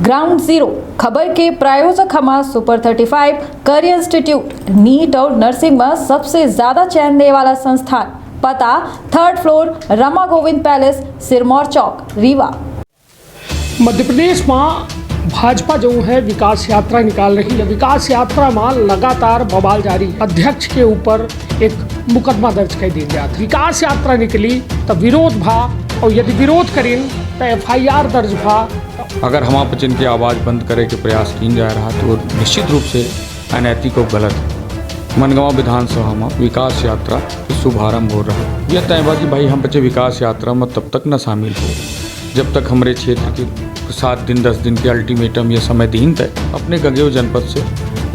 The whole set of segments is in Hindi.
ग्राउंड जीरो खबर के प्रायोजक हमा सुपर 35 करियर इंस्टीट्यूट नीट और नर्सिंग में सबसे ज्यादा चयन देने वाला संस्थान। पता 3rd floor Rama Govind palace, Sirmaur Chowk, Rewa. Madhya Pradesh में भाजपा जो है विकास यात्रा निकाल रही है। विकास यात्रा में लगातार बवाल जारी। अध्यक्ष के ऊपर एक मुकदमा दर्ज कर दिया गया। विकास यात्रा निकली तो विरोध भा, और यदि विरोध करें तो FIR दर्ज भा। अगर हम आप जिनकी आवाज़ बंद करे के प्रयास किया जा रहा तो निश्चित रूप से अनैतिक और गलत है। मनगांव विधानसभा में विकास यात्रा शुभारंभ हो रहा है। यह तय बा कि भाई हम बच्चे विकास यात्रा में तब तक न शामिल हो जब तक हमारे क्षेत्र के 7 दिन 10 दिन के अल्टीमेटम या समय दिन तक अपने गगेव जनपद से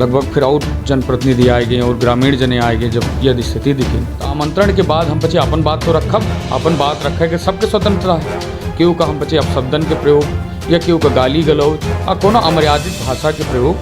लगभग फिर और जनप्रतिनिधि आएंगे और ग्रामीण जने आएंगे। जब यदि स्थिति दिखे तो आमंत्रण के बाद हम बच्चे अपन बात तो रखब, अपन बात रखे के सबके स्वतंत्रता है। क्यों का हम बच्चे अपशब्दन के प्रयोग या क्यों का गाली गलौज और कोनो अमर्यादित भाषा के प्रयोग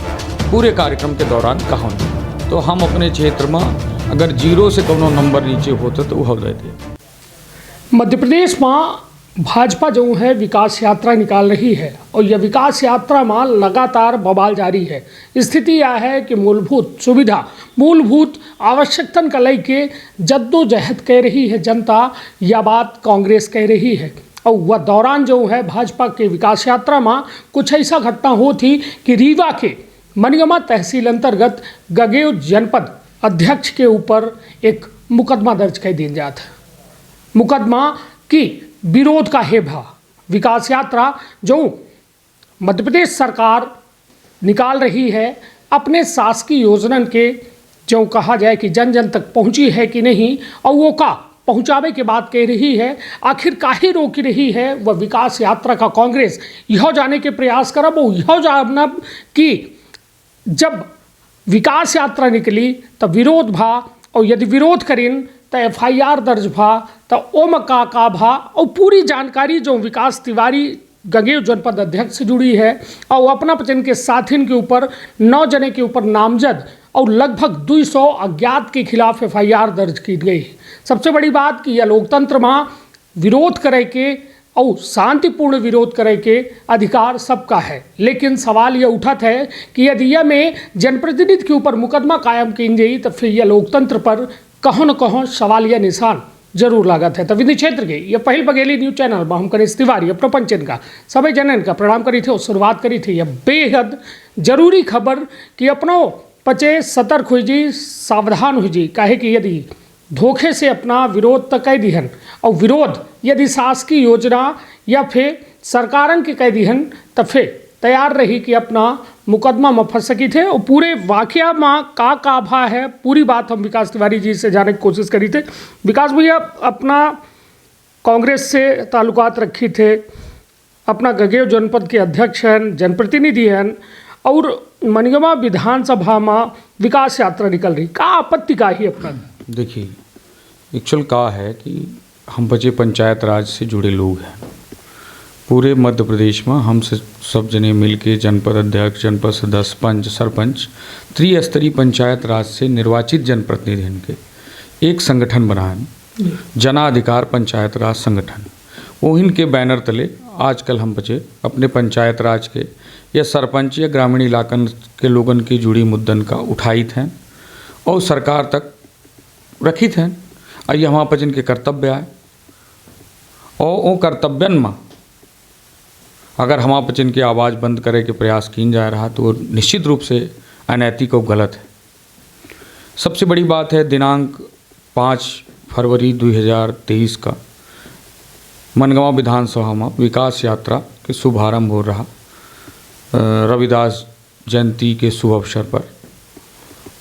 पूरे कार्यक्रम के दौरान कहाँ नहीं। तो हम अपने क्षेत्र में अगर 0 से कोनो नंबर नीचे होते तो वह देते। मध्य प्रदेश में भाजपा जो है विकास यात्रा निकाल रही है और यह विकास यात्रा में लगातार बवाल जारी है। स्थिति यह है कि मूलभूत सुविधा, मूलभूत आवश्यकता का लेके जद्दोजहद कह रही है जनता, यह बात कांग्रेस कह रही है। और वह दौरान जो है भाजपा के विकास यात्रा में कुछ ऐसा घटना हो थी कि रीवा के मनगमा तहसील अंतर्गत गगेव जनपद अध्यक्ष के ऊपर एक मुकदमा दर्ज कर दिया गया था। मुकदमा की विरोध का है भा। विकास यात्रा जो मध्य प्रदेश सरकार निकाल रही है अपने शासकीय योजना के, जो कहा जाए कि जन जन तक पहुंची है कि नहीं, और वो का पहुंचावे के बाद कह रही है आखिर काहे रोक रही है वह विकास यात्रा का कांग्रेस। यह जाने के प्रयास करब और यह जानब कि जब विकास यात्रा निकली तो विरोध भा, और यदि विरोध करें तो FIR दर्ज भा, तो ओम का भा, और पूरी जानकारी जो विकास तिवारी गगेव जनपद अध्यक्ष से जुड़ी है और अपना पचन के साथिन के ऊपर 9 जने के ऊपर नामजद और लगभग 200 अज्ञात के खिलाफ FIR दर्ज की गई। सबसे बड़ी बात कि यह लोकतंत्र में विरोध करे के और शांतिपूर्ण विरोध करे के अधिकार सबका है। लेकिन सवाल यह उठत है कि यदि यह में जनप्रतिनिधि के ऊपर मुकदमा कायम की जाए तो फिर यह लोकतंत्र पर कहों न कहों सवालिया निशान जरूर लागत है। तो विधि क्षेत्र के ये पहल बघेली न्यूज चैनल में हम कनीष तिवारी अपने पंचन का सभी जनन का प्रणाम करी थे और शुरुआत करी थी यह बेहद जरूरी खबर कि अपनों पचे सतर्क हुई जी, सावधान हुई जी। काहे कि यदि धोखे से अपना विरोध तक कह दिहन और विरोध यदि शासकीय योजना या फिर सरकारन के कह दिहन तो फिर तैयार रही कि अपना मुकदमा में फंस सकी थे। और पूरे वाकया में का भा है पूरी बात हम विकास तिवारी जी से जानने की कोशिश करी थे। विकास भैया अपना कांग्रेस से ताल्लुकात रखी थे, अपना गगेव जनपद के अध्यक्ष हैं, जनप्रतिनिधि हैं, और मनगमा विधानसभा में विकास यात्रा निकल रही, का आपत्ति का ही अपना? देखिए एक्चुअल का है कि हम बच्चे पंचायत राज से जुड़े लोग हैं। पूरे मध्य प्रदेश में हम सब जने मिल के जनपद अध्यक्ष, जनपद सदस्य, पंच, सरपंच, त्रिस्तरीय पंचायत राज से निर्वाचित जनप्रतिनिधियों के एक संगठन बनाए, जनाधिकार पंचायत राज संगठन। ओहिन के बैनर तले आजकल हम बच्चे अपने पंचायत राज के या सरपंच या ग्रामीण इलाकन के लोगन की जुड़ी मुद्दन का उठाई थे और सरकार तक रखी थे। और ये हमारे पर जिनके कर्तव्य आए और वो कर्तव्यन में अगर हमारे पर जिनकी आवाज़ बंद करे के प्रयास किया जा रहा तो निश्चित रूप से अनैतिक और गलत है। सबसे बड़ी बात है दिनांक 5 फरवरी 2023 का मनगांव विधानसभा में विकास यात्रा के शुभारंभ हो रहा। रविदास जयंती के शुभ अवसर पर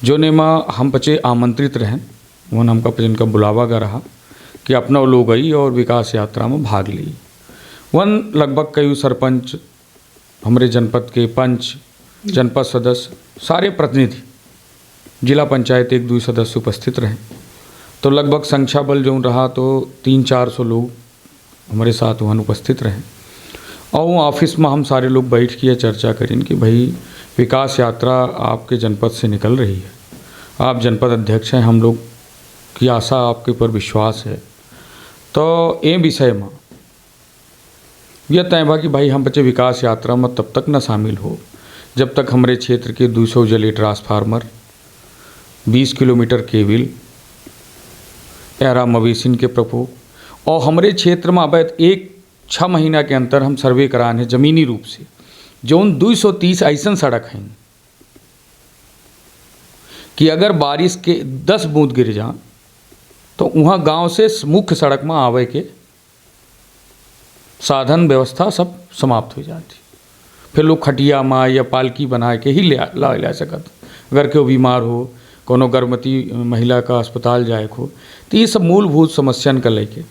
जो नेमा हम बच्चे आमंत्रित रहें वो हमका जिनका बुलावा गया रहा कि अपना लोग आई और विकास यात्रा में भाग ली। वन लगभग कई सरपंच, हमारे जनपद के पंच, जनपद सदस्य, सारे प्रतिनिधि, जिला पंचायत 1-2 सदस्य उपस्थित रहे। तो लगभग संख्या बल जो रहा तो 300-400 लोग हमारे साथ वहाँ उपस्थित रहे। और वो ऑफिस में हम सारे लोग बैठ के चर्चा करें कि भाई विकास यात्रा आपके जनपद से निकल रही है, आप जनपद अध्यक्ष हैं, हम लोग की आशा आपके ऊपर विश्वास है। तो ये विषय में यह तय बा कि भाई हम बच्चे विकास यात्रा में तब तक न शामिल हो जब तक हमारे क्षेत्र के 200 जले ट्रांसफार्मर, 20 किलोमीटर केबिल, एरा मवेशिन के प्रकोप और हमारे क्षेत्र में अब 6 महीना के अंतर हम सर्वे कराने ज़मीनी रूप से जौन 230 ऐसा सड़क हैं कि अगर बारिश के 10 बूंद गिर जा तो वहाँ गांव से मुख्य सड़क में आवे के साधन व्यवस्था सब समाप्त हो जाती। फिर लोग खटिया माँ या पालकी बना के ही ला सकत। अगर कोई बीमार हो, कोनो गर्भवती महिला का अस्पताल जाए हो, तो ये सब मूलभूत समस्यान का लेके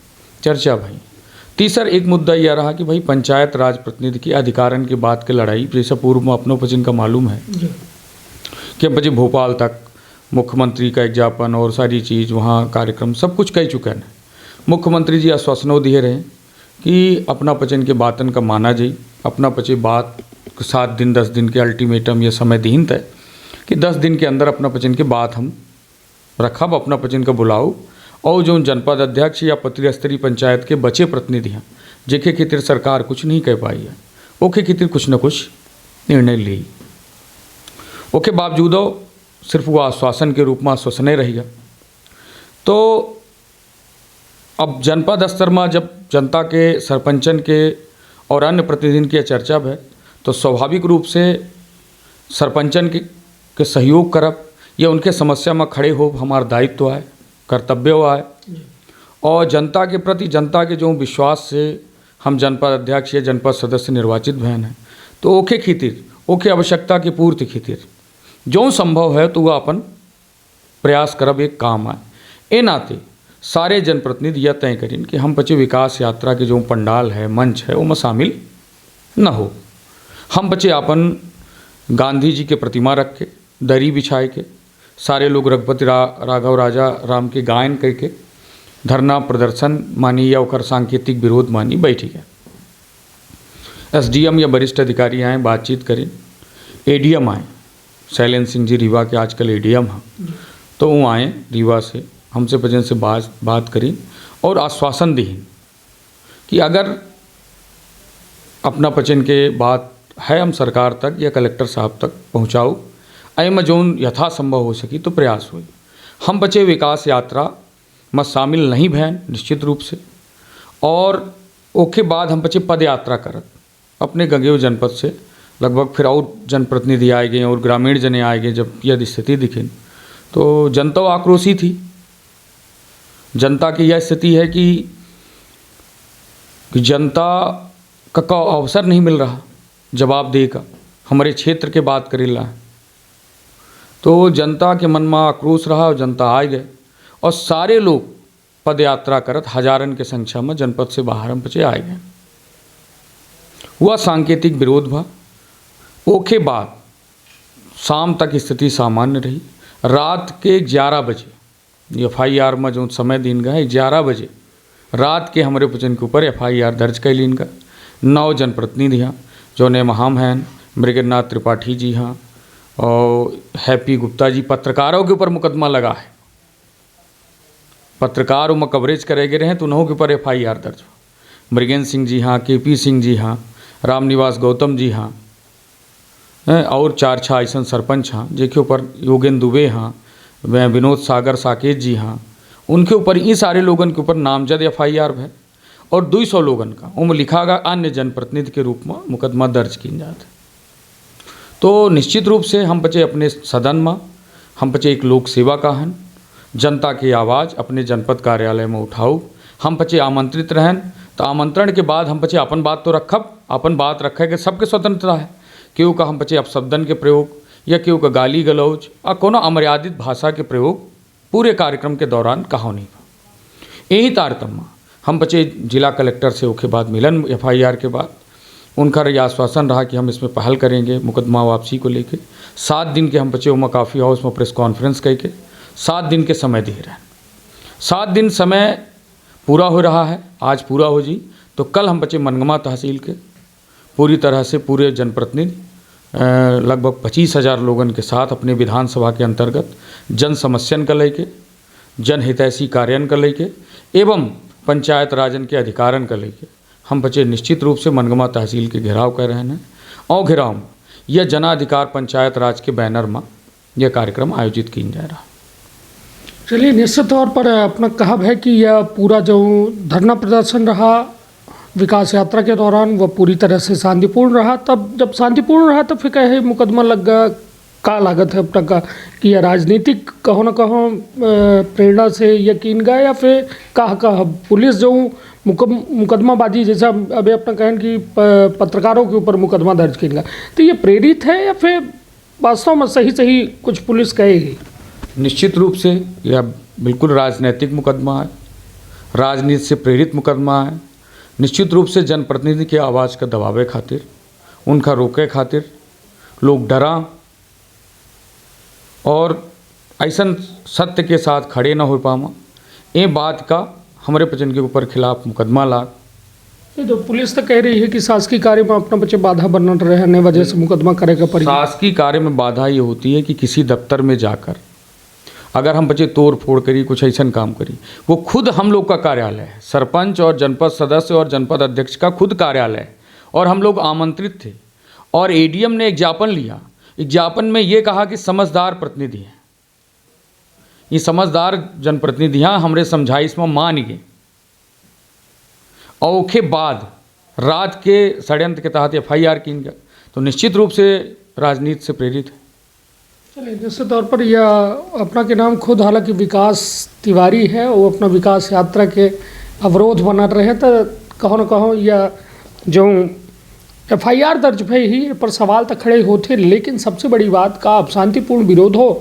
चर्चा भाई। तीसरा एक मुद्दा यह रहा कि भाई पंचायत राज प्रतिनिधि की अधिकारन के बात के लड़ाई, जैसे पूर्व में अपनों पर जिनका मालूम है कि हम बच्चे भोपाल तक मुख्यमंत्री का एक ज्ञापन और सारी चीज़ वहाँ कार्यक्रम सब कुछ कह चुके हैं। मुख्यमंत्री जी आश्वासनों दिए रहे कि अपना पचन के बातन का माना जाई, अपना पचे बात 7 दिन 10 दिन के अल्टीमेटम या समय दीन तय कि 10 दिन के अंदर अपना पचन के बात हम रखब, अपना पचन का बुलाओ और जो जनपद अध्यक्ष या त्रिस्तरीय पंचायत के बचे प्रतिनिधि हैं जेके खातिर सरकार कुछ नहीं कह पाई है, ओके खातिर कुछ न कुछ निर्णय ली। ओके बावजूद सिर्फ वो आश्वासन के रूप में आश्वासने रहेगा। तो अब जनपद स्तर में जब जनता के सरपंचन के और अन्य प्रतिनिधिन की चर्चा है तो स्वाभाविक रूप से सरपंचन के सहयोग करब या उनके समस्या में खड़े हो हमारा दायित्व है, कर्तव्य है। और जनता के प्रति जनता के जो विश्वास से हम जनपद अध्यक्ष या जनपद सदस्य निर्वाचित भैन हैं तो ओके खीतिर ओके आवश्यकता की पूर्ति खीतिर जो संभव है तो वह अपन प्रयास करब एक काम आए। ए नाते सारे जनप्रतिनिधि यह तय करें कि हम बच्चे विकास यात्रा के जो पंडाल है, मंच है, उसमें शामिल न हो। हम बच्चे अपन गांधी जी के प्रतिमा रख के दरी बिछाए के सारे लोग रघुपति राघव राजा राम के गायन करके धरना प्रदर्शन मानी या उकर सांकेतिक विरोध मानी बैठी गए। SDM या वरिष्ठ अधिकारी आए, बातचीत करें। ADM आए, शैलेंद्र सिंह जी रीवा के आजकल ADM हैं, तो वो आए रीवा से, हमसे वजन से बात करी और आश्वासन दी कि अगर अपना पचन के बात है हम सरकार तक या कलेक्टर साहब तक पहुँचाओ, अय में जो यथासंभव हो सकी तो प्रयास हो। हम बच्चे विकास यात्रा में शामिल नहीं भैन निश्चित रूप से, और ओके बाद हम बच्चे पद यात्रा करत अपने गंगेव जनपद से लगभग फिर और जनप्रतिनिधि आए गए और ग्रामीण जने आए गए। जब यह स्थिति दिखी तो जनता आक्रोशी थी। जनता की यह स्थिति है कि जनता का अवसर नहीं मिल रहा जवाब दे का, हमारे क्षेत्र के बात करेला है। तो जनता के मन में आक्रोश रहा और जनता आ गए और सारे लोग पद यात्रा करत हजारन के संख्या में जनपद से बाहर हम बचे आए गए। वह सांकेतिक विरोध भा। ओके बाद शाम तक स्थिति सामान्य रही। रात के 11 बजे FIR में जो समय दिन गए 11 बजे रात के हमारे वचन के ऊपर FIR दर्ज कर लीन का 9 जनप्रतिनिधि हैं जो ने महाम हैं, मृगनाथ त्रिपाठी जी हाँ और हैप्पी गुप्ता जी, पत्रकारों के ऊपर मुकदमा लगा है। पत्रकारों में कवरेज करे गए हैं तो उन्हों के ऊपर FIR दर्ज। मृगेंद्र सिंह जी हाँ, KP सिंह जी हाँ, रामनिवास गौतम जी हाँ और 4 ऐसा सरपंच हाँ जिनके ऊपर योगेंद्र दुबे हाँ, विनोद सागर साकेत जी हाँ, उनके ऊपर ये सारे लोगन के ऊपर नामजद FIR है और 200 लोगन का उनमें लिखा गया अन्य जनप्रतिनिधि के रूप में मुकदमा दर्ज किया जाता। तो निश्चित रूप से हम बच्चे अपने सदन में हम बच्चे एक लोक सेवा का हन, जनता की आवाज़ अपने जनपद कार्यालय में उठाओ। हम बच्चे आमंत्रित रहें तो आमंत्रण के बाद हम बच्चे अपन बात तो रखब, अपन बात रखे के सबके स्वतंत्रता है। क्यों का हम बच्चे अपशब्दन के प्रयोग या क्यों का गाली गलौज और कोनो अमर्यादित भाषा के प्रयोग पूरे कार्यक्रम के दौरान कहो नहीं। यही तारतम्य हम बच्चे जिला कलेक्टर से उसके बाद मिलन FIR के बाद उनका यह आश्वासन रहा कि हम इसमें पहल करेंगे मुकदमा वापसी को लेकर। 7 दिन के हम बच्चे उमा काफ़ी हाउस में प्रेस कॉन्फ्रेंस करके 7 दिन के समय दे रहे हैं। 7 दिन समय पूरा हो रहा है, आज पूरा हो जी तो कल हम बच्चे मनगमा तहसील के पूरी तरह से पूरे जनप्रतिनिधि लगभग 25,000 लोगन के साथ अपने विधानसभा के अंतर्गत जन समस्यन का लेके, जन हितैषी कार्यन का लेके एवं पंचायत राजन के अधिकारन का लेके हम बच्चे निश्चित रूप से मनगमा तहसील के घेराव कर रहे हैं और घेराव में यह जनाधिकार पंचायत राज के बैनर में यह कार्यक्रम आयोजित किया जा रहा। चलिए, निश्चित तौर पर अपना कहब है कि यह पूरा जो धरना प्रदर्शन रहा विकास यात्रा के दौरान वह पूरी तरह से शांतिपूर्ण रहा। तब जब शांतिपूर्ण रहा तो फिर कहे मुकदमा लग गया, का लागत है अपना का कि यह राजनीतिक कहो न कहो प्रेरणा से यकीन गया या फिर कहा पुलिस जो मुकदमाबाजी जैसा अभी अपना कहें कि पत्रकारों के ऊपर मुकदमा दर्ज किया, तो ये प्रेरित है या फिर वास्तव में सही कुछ पुलिस कहेगी? निश्चित रूप से यह बिल्कुल राजनीतिक मुकदमा है, राजनीति से प्रेरित मुकदमा है। निश्चित रूप से जनप्रतिनिधि के आवाज़ का दबावे खातिर, उनका रोके खातिर लोग डरा और ऐसा सत्य के साथ खड़े ना हो पामा, ये बात का हमारे बच्चन के ऊपर खिलाफ मुकदमा लाग। ये तो पुलिस तो कह रही है कि शासकीय कार्य में अपना बच्चे बाधा बन रहने वजह से मुकदमा करेगा पड़ी। शासकीय कार्य में बाधा ये होती है कि किसी दफ्तर में जाकर अगर हम बच्चे तोड़ फोड़ करी, कुछ ऐसा काम करी, वो खुद हम लोग का कार्यालय है, सरपंच और जनपद सदस्य और जनपद अध्यक्ष का खुद कार्यालय है और हम लोग आमंत्रित थे और एडीएम ने एक ज्ञापन लिया। एक ज्ञापन में ये कहा कि समझदार प्रतिनिधि हैं, ये समझदार जनप्रतिनिधियाँ हमरे समझाइश में मान गए और उसके बाद रात के षड्यंत्र के तहत FIR की गया। तो निश्चित रूप से राजनीति से प्रेरित है। चलिए, निश्चित तौर पर यह अपना के नाम खुद हालांकि विकास तिवारी है, वो अपना विकास यात्रा के अवरोध बना रहे हैं, तो कहो न कहो यह जो FIR दर्ज भई ही पर सवाल तो खड़े होते, लेकिन सबसे बड़ी बात का अब शांतिपूर्ण विरोधों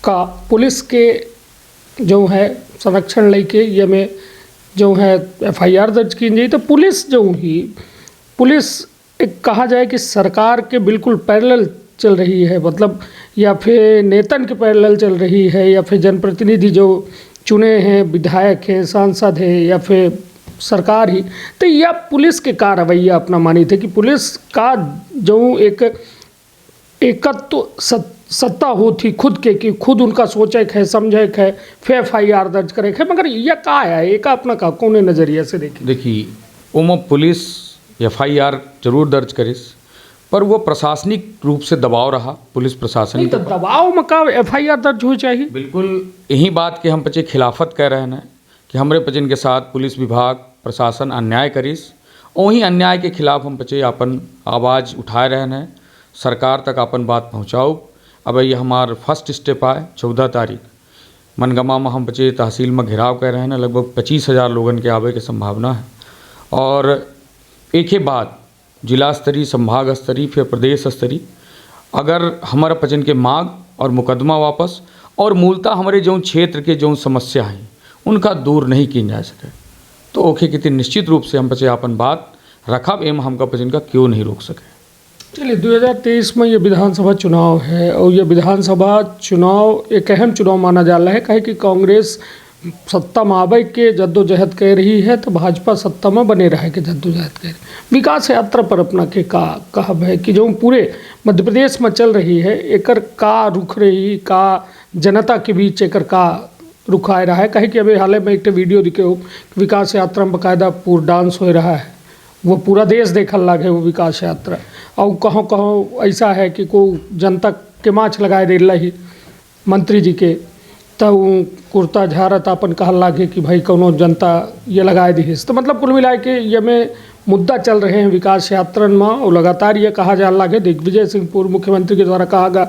का पुलिस के जो है संरक्षण लेके ये में जो है FIR दर्ज की गई। तो पुलिस पुलिस एक कहा जाए कि सरकार के बिल्कुल पैरेलल चल रही है, मतलब या फिर नेतन के पैरेलल चल रही है या फिर जनप्रतिनिधि जो चुने हैं, विधायक हैं, सांसद हैं या फिर सरकार ही। तो यह पुलिस के का रवैया अपना मानी थे कि पुलिस का जो एक एकत्व सत्ता होती खुद के कि खुद उनका सोचे है, समझे है, फिर FIR दर्ज करे है, मगर यह का है एक अपना का कौन नज़रिया से देखिए ओम पुलिस FIR जरूर दर्ज करे, पर वो प्रशासनिक रूप से दबाव रहा पुलिस प्रशासन तो दबाव में का FIR दर्ज हो चाहिए। बिल्कुल यही बात के हम बच्चे खिलाफत कह रहे हैं कि हमारे बच्चन के साथ पुलिस विभाग प्रशासन अन्याय करिस, वही अन्याय के खिलाफ हम बच्चे अपन आवाज़ उठाए रहे हैं, सरकार तक अपन बात पहुँचाओ। अब ये हमार फर्स्ट स्टेप आए 14 तारीख मनगमा में हम बच्चे तहसील में घेराव कर रहे हैं, लगभग 25,000 लोगन के आवे की संभावना है और एक ही बात जिला स्तरीय, संभाग स्तरीय, फिर प्रदेश स्तरीय अगर हमारा बच्चन के मांग और मुकदमा वापस और मूलतः हमारे जो क्षेत्र के जो समस्या हैं उनका दूर नहीं की जा सके तो ओके कितनी निश्चित रूप से हम बच्चे अपन बात रखब एम हमका बच्चन का क्यों नहीं रोक सके। चलिए, 2023 में ये विधानसभा चुनाव है और ये विधानसभा चुनाव एक अहम चुनाव माना जा रहा है, कहे कि कांग्रेस सत्ता में आवे के जद्दोजहद कर रही है तो भाजपा सत्ता में बने रहे के जद्दोजहद कर। विकास यात्रा पर अपना के का कहब है कि जो पूरे मध्य प्रदेश में चल रही है एकर का रुख रही का जनता के बीच एकर का रुख आ रहा है, कहे कि अभी हाल में एक वीडियो दिखे हो विकास यात्रा में बाकायदा पूरा डांस हो रहा है, वो पूरा देश देखल लगे वो विकास यात्रा। और कहों कहों ऐसा है कि कोई जनता के माछ लगाए दे रही मंत्री जी के, तब कुर्ता झारत अपन कहल लागे कि भाई कोनो जनता ये लगाए दी। तो मतलब कुल मिला के ये में मुद्दा चल रहे हैं विकास यात्रा में और लगातार ये कहा जा लागे दिग्विजय सिंह पूर्व मुख्यमंत्री के द्वारा कहा गया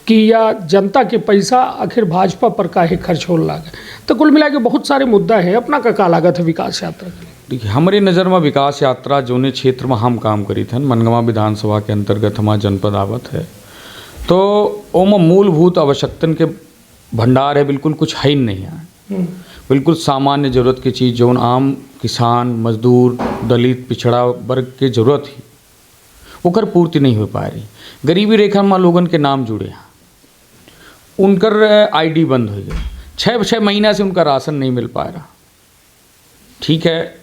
कि यह जनता के पैसा आखिर भाजपा पर काहे खर्च हो लागे। तो कुल मिला के बहुत सारे मुद्दा है, अपना का लागत है विकास यात्रा के। देखिए हमारे नज़र में विकास यात्रा जोने क्षेत्र में हम काम करी थे मनगमा विधानसभा के अंतर्गत हमारा जनपद आवत है, तो ओम मूलभूत आवश्यकतन के भंडार है, बिल्कुल कुछ है ही नहीं है। बिल्कुल सामान्य ज़रूरत की चीज़ जो आम किसान, मजदूर, दलित, पिछड़ा वर्ग के ज़रूरत ही ओकर पूर्ति नहीं हो पा रही। गरीबी रेखा में लोगन के नाम जुड़े हैं, उनकर ID बंद हो गए, 6 महीना से उनका राशन नहीं मिल पा रहा। ठीक है,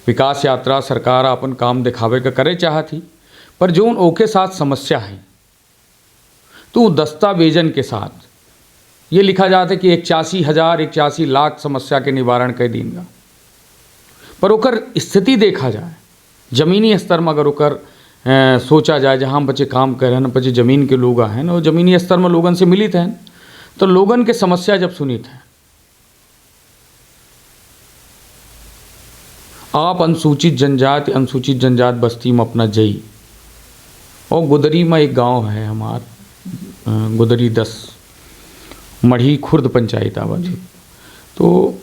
विकास यात्रा सरकार अपन काम दिखावे का करे चाहती, पर जो उन ओके साथ समस्या है तो दस्तावेजन के साथ ये लिखा जाता है कि 81 लाख समस्या के निवारण कर देंगे, पर ओकर स्थिति देखा जाए जमीनी स्तर में अगर ओकर सोचा जाए, जहाँ हम बच्चे काम कर रहे हैं, बच्चे ज़मीन के लोग हैं और ज़मीनी स्तर में लोगन से मिलित हैं, तो लोगन के समस्या जब सुनित हैं, आप अनुसूचित जनजात बस्ती में अपना जई, और गुदरी में एक गांव है हमार, गुदरी 10 मढ़ी खुर्द पंचायत आवाज, तो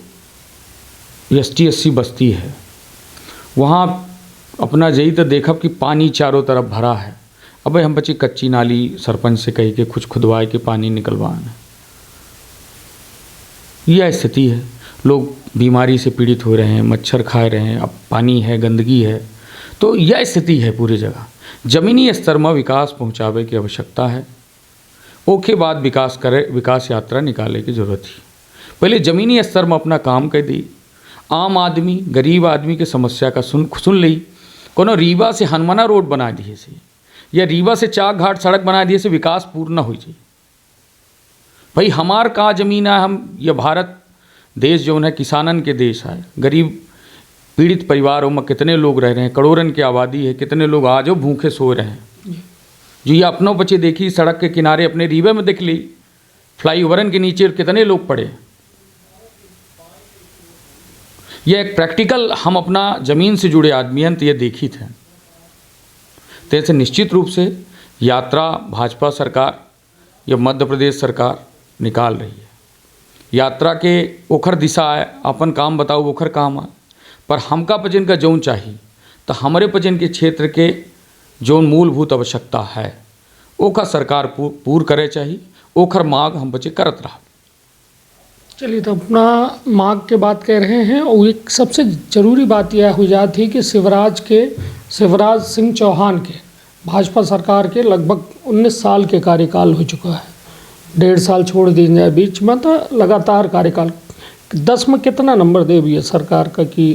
ST-80 बस्ती है। वहाँ अपना जई तो देखब कि पानी चारों तरफ भरा है। अब हम बच्चे कच्ची नाली सरपंच से कही के कुछ खुदवाए के पानी निकलवाना, यह स्थिति है। लोग बीमारी से पीड़ित हो रहे हैं, मच्छर खा रहे हैं, अब पानी है, गंदगी है, तो यह स्थिति है पूरी जगह। ज़मीनी स्तर में विकास पहुँचावे की आवश्यकता है, ओके बाद विकास यात्रा निकाले की जरूरत है। पहले ज़मीनी स्तर में अपना काम कर दी, आम आदमी गरीब आदमी के समस्या का सुन ली। कोनो रीवा से हनुमाना रोड बना दिए से, या रीवा से चाक घाट सड़क बना दिए से विकास पूर्ण न हो जाए। भाई हमार का ज़मीन है, हम ये भारत देश जो है किसानन के देश है। गरीब पीड़ित परिवारों में कितने लोग रह रहे हैं, करोड़न की आबादी है, कितने लोग आज भूखे सो रहे हैं। जो ये अपनों बच्चे देखी सड़क के किनारे अपने रीवे में देख ली, फ्लाईओवरन के नीचे कितने लोग पड़े। यह एक प्रैक्टिकल हम अपना ज़मीन से जुड़े आदमी हैं तो ये देखी थे। तो ऐसे निश्चित रूप से यात्रा भाजपा सरकार या मध्य प्रदेश सरकार निकाल रही है। यात्रा के ओखर दिशा है, अपन काम बताओ ओखर काम है, पर हमका पचन का जौन चाहिए तो हमारे पचन के क्षेत्र के जौन मूलभूत आवश्यकता है ओखर सरकार पूर्ण करे चाहिए। ओखर मांग हम बच्चे करत रहा। चलिए, तो अपना मांग के बात कह रहे हैं, और एक सबसे ज़रूरी बात यह हो जाती है कि शिवराज सिंह चौहान के भाजपा सरकार के लगभग 19 साल के कार्यकाल हो चुका है। 1.5 साल छोड़ दी जाए बीच में, तो लगातार कार्यकाल 10 में कितना नंबर दे भी है सरकार का कि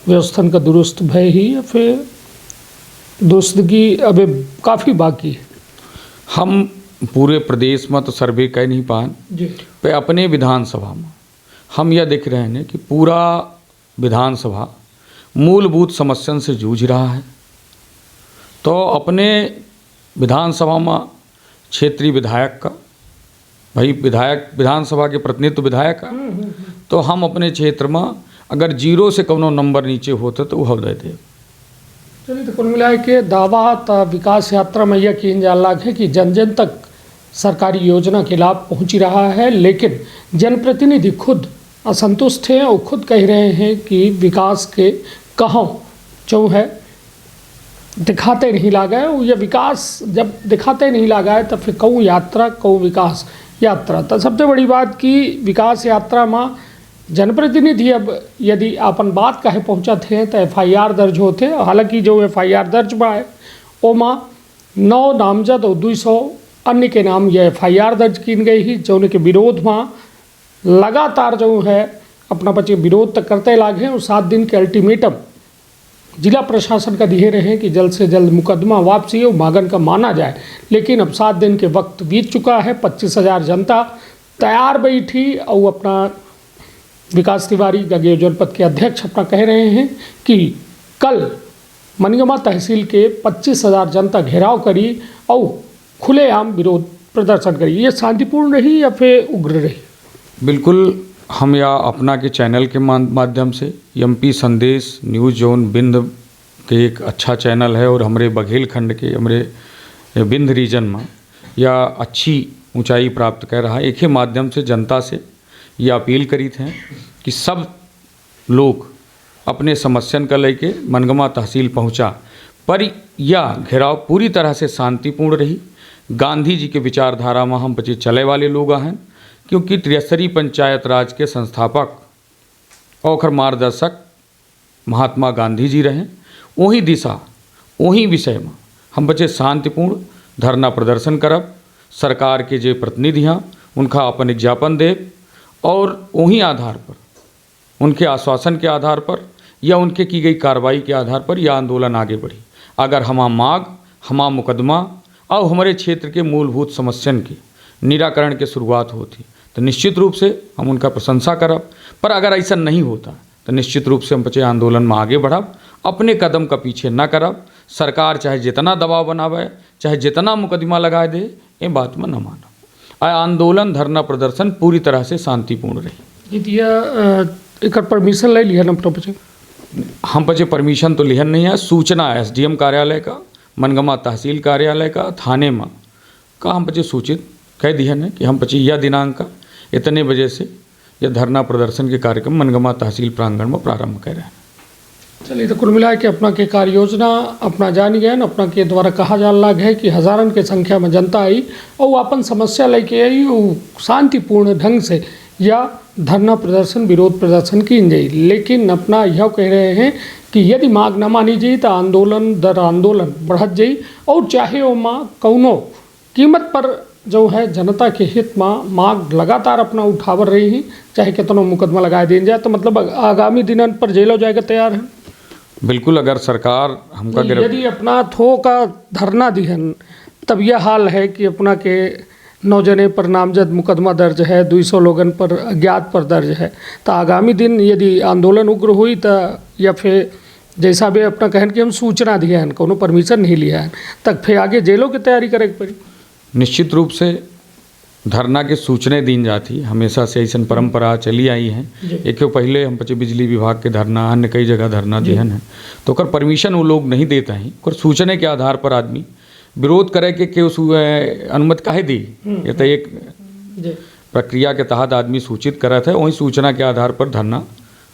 व्यवस्था का दुरुस्त भय ही, या फिर दुरुस्तगी अभी काफ़ी बाकी है? हम पूरे प्रदेश में तो सर्वे कह नहीं पाए जी, पे अपने विधानसभा में हम यह देख रहे हैं कि पूरा विधानसभा मूलभूत समस्याओं से जूझ रहा है। तो अपने विधानसभा में क्षेत्रीय विधायक का, भाई विधायक विधानसभा के प्रतिनिधित्व विधायक का, तो हम अपने क्षेत्र में अगर 0 से कोनो नंबर नीचे होते तो वह दे दे। चलिए, तो कुल मिला के दावा विकास यात्रा में यह किन जाला है कि जन जन तक सरकारी योजना के लाभ पहुंच रहा है, लेकिन जनप्रतिनिधि खुद असंतुष्ट हैं और खुद कह रहे हैं कि विकास के कहाँ जो है दिखाते नहीं लगा है। और यह विकास जब दिखाते नहीं लगा है तो फिर कहूँ यात्रा कहूँ विकास यात्रा। तो सबसे बड़ी बात कि विकास यात्रा में जनप्रतिनिधि अब यदि अपन बात कहे पहुँचा थे तो FIR दर्ज होते। हालांकि जो FIR दर्ज बा है ओमा 9 नामजद और 200 अन्य के नाम यह FIR दर्ज की गई ही, जो उनके विरोध में लगातार जो है अपना बच्चे विरोध तक करते लागे। और 7 दिन के अल्टीमेटम जिला प्रशासन का दिए रहे कि जल्द से जल्द मुकदमा वापसी और मांगन का माना जाए, लेकिन अब 7 दिन के वक्त बीत चुका है। 25,000 जनता तैयार बैठी और अपना विकास तिवारी गगेय जनपद के अध्यक्ष अपना कह रहे हैं कि कल मनगमा तहसील के 25,000 जनता घेराव करी और खुलेआम विरोध प्रदर्शन करी। ये शांतिपूर्ण रही या फिर उग्र रही? बिल्कुल, हम या अपना के चैनल के माध्यम से MP संदेश न्यूज़ जोन बिंद के एक अच्छा चैनल है और हमारे बघेल खंड के हमारे बिंद रीजन में या अच्छी ऊंचाई प्राप्त कर रहा है। एक ही माध्यम से जनता से ये अपील करी थे कि सब लोग अपने समस्यान का लेके मनगमा तहसील पहुंचा, पर यह घेराव पूरी तरह से शांतिपूर्ण रही। गांधी जी के विचारधारा में हम बच्चे चले वाले लोग हैं, क्योंकि त्रिस्तरीय पंचायत राज के संस्थापक और मार्गदर्शक महात्मा गांधी जी रहे। वही दिशा वही विषय में हम बच्चे शांतिपूर्ण धरना प्रदर्शन करब, सरकार के जो प्रतिनिधि हैं उनका अपन एक ज्ञापन देव और वही आधार पर उनके आश्वासन के आधार पर या उनके की गई कार्रवाई के आधार पर यह आंदोलन आगे बढ़ी। अगर हमारा मांग, हमारा मुकदमा और हमारे क्षेत्र के मूलभूत समस्यान के निराकरण की शुरुआत होती तो निश्चित रूप से हम उनका प्रशंसा करब। पर अगर ऐसा नहीं होता तो निश्चित रूप से हम बच्चे आंदोलन में आगे बढ़ब अपने कदम का पीछे न करब। सरकार चाहे जितना दबाव बनावे, चाहे जितना मुकदमा लगा दे, ये बात में न मानब। आंदोलन धरना प्रदर्शन पूरी तरह से शांतिपूर्ण रही। एक परमिशन ले लिया अपना बच्चे? हम बच्चे परमिशन तो लिहन नहीं है। सूचना SDM कार्यालय का, मनगमा तहसील कार्यालय का, थाने में का हम बच्चे सूचित कह दिया है कि हम बच्चे यह दिनांक का इतने बजे से यह धरना प्रदर्शन के कार्यक्रम मनगमा तहसील प्रांगण में प्रारंभ कर रहे हैं। चलिए, तो कुल मिला के अपना के कार्य योजना अपना जान गए, अपना के द्वारा कहा जान लग है कि हजारन के संख्या में जनता आई और वो अपन समस्या लेके आई, वो शांतिपूर्ण ढंग से या धरना प्रदर्शन विरोध प्रदर्शन की जाए। लेकिन अपना यह कह रहे हैं कि यदि मांग न मानी जाए तो आंदोलन दर आंदोलन बढ़त जाए और चाहे वो माँ कौनो कीमत पर जो है जनता के हित में मांग लगातार अपना उठावर रही ही, चाहे कितना मुकदमा लगाए दिया जाए। तो मतलब आगामी दिनों पर जेलों जाएगा तैयार है? बिल्कुल। अगर सरकार हमका यदि अपना थो का धरना दिहन तब यह हाल है कि अपना के 9 जने पर नामजद मुकदमा दर्ज है, 200 लोगन पर अज्ञात पर दर्ज है। तो आगामी दिन यदि आंदोलन उग्र हुई तो या फिर जैसा भी अपना कहन कि हम सूचना दिया है, कोनो परमिशन नहीं लिया है, तक फिर आगे जेलों की तैयारी करे पड़ी। निश्चित रूप से धरना के सूचने दी जाती, हमेशा से ऐसा परंपरा चली आई है। एक पहले हम बच्चे बिजली विभाग के धरना, अन्य कई जगह धरना दिहन है, तो अगर परमिशन वो लोग नहीं देते हैं, और सूचने के आधार पर आदमी विरोध करे के उस अनुमति काहे दी। ये तो एक प्रक्रिया के तहत आदमी सूचित करत है, वही सूचना के आधार पर धरना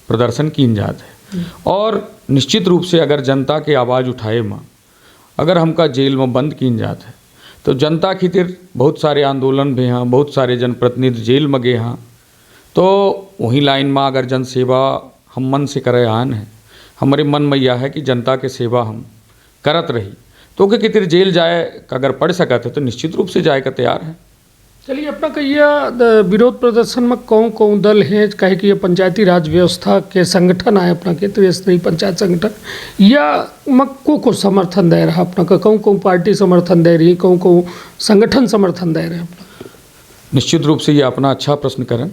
प्रदर्शन की जात है। और निश्चित रूप से अगर जनता के आवाज़ उठाए में अगर हमका जेल में बंद की जात है, तो जनता खातिर बहुत सारे आंदोलन भी हैं, बहुत सारे जनप्रतिनिधि जेल में गए हैं। तो वही लाइन में अगर जन सेवा हम मन से करे आन है, हमारे मन में यह है कि जनता के सेवा हम करत रही, तो के कितिर जेल जाए अगर पढ़ सकते है तो निश्चित रूप से जाए का तैयार है। चलिए, अपना कहिए विरोध प्रदर्शन में कौन कौन दल है? कहे कि ये पंचायती राज व्यवस्था के संगठन आए अपना के त्रिस्तरीय पंचायत संगठन, या को समर्थन दे रहा अपना का? कौन पार्टी समर्थन दे रही, कौन संगठन समर्थन दे रहे हैं अपना? निश्चित रूप से ये अपना अच्छा प्रश्न करें।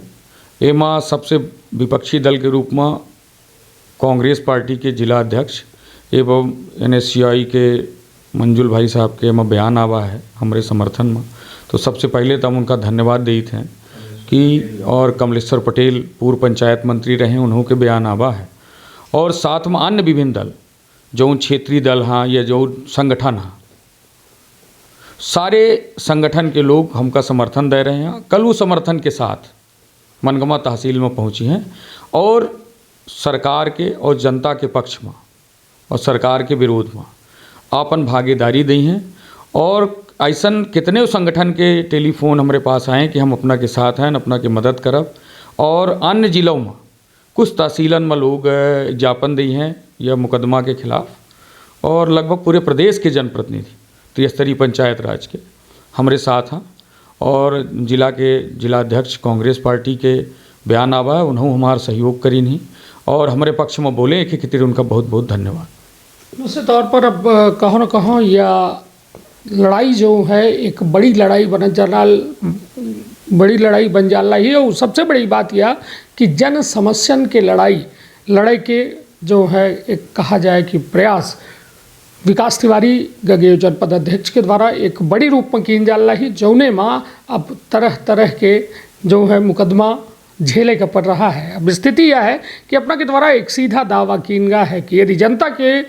एमा सबसे विपक्षी दल के रूप में कांग्रेस पार्टी के जिला अध्यक्ष एवं NSCI के मंजुल भाई साहब के में बयान आवा है हमारे समर्थन में। तो सबसे पहले तो हम उनका धन्यवाद देते हैं कि, और कमलेश्वर पटेल पूर्व पंचायत मंत्री रहे, उन्हों के बयान आवा है। और साथ में अन्य विभिन्न दल जो क्षेत्रीय दल हाँ या जो संगठन हाँ, सारे संगठन के लोग हमका समर्थन दे रहे हैं। कल वो समर्थन के साथ मनगमा तहसील में पहुंची हैं और सरकार के और जनता के पक्ष में और सरकार के विरोध में आपन भागीदारी दी हैं। और ऐसा कितने संगठन के टेलीफोन हमारे पास आए कि हम अपना के साथ हैं, अपना के मदद करब। और अन्य जिलों में कुछ तहसीलन में लोग ज्ञापन दी हैं यह मुकदमा के खिलाफ, और लगभग पूरे प्रदेश के जनप्रतिनिधि त्रिस्तरीय पंचायत राज के हमारे साथ हैं। और जिला के जिलाध्यक्ष कांग्रेस पार्टी के बयान आवा है, उन्होंने हमारा सहयोग करी नहीं और हमारे पक्ष में बोले कि कितने उनका बहुत बहुत धन्यवाद। दूसरे तौर पर अब कहो न कहो या लड़ाई जो है एक बड़ी लड़ाई बन जाला ही। और सबसे बड़ी बात यह कि जन समस्यन के लड़ाई के जो है एक कहा जाए कि प्रयास विकास तिवारी गगेय जनपद अध्यक्ष के द्वारा एक बड़ी रूप में की जाला ही, जौने माँ अब तरह तरह के जो है मुकदमा झेले का पड़ रहा है। अब स्थिति यह है कि अपना के द्वारा एक सीधा दावा कीनगा है कि यदि जनता के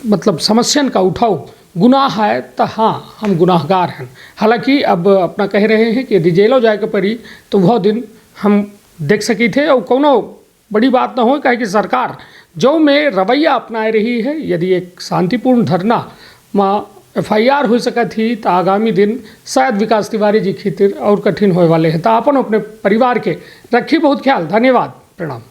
मतलब समस्यन का उठाओ गुनाह है तो हाँ हम गुनाहगार हैं। हालांकि अब अपना कह रहे हैं कि यदि जेलों जाए के पड़ी तो वह दिन हम देख सकी थे और कोनो बड़ी बात ना हो, कहे कि सरकार जो में रवैया अपनाए रही है, यदि एक शांतिपूर्ण धरना में FIR हो सका थी तो आगामी दिन शायद विकास तिवारी जी खातिर और कठिन होने वाले हैं। तो अपन अपने परिवार के रखी बहुत ख्याल। धन्यवाद, प्रणाम।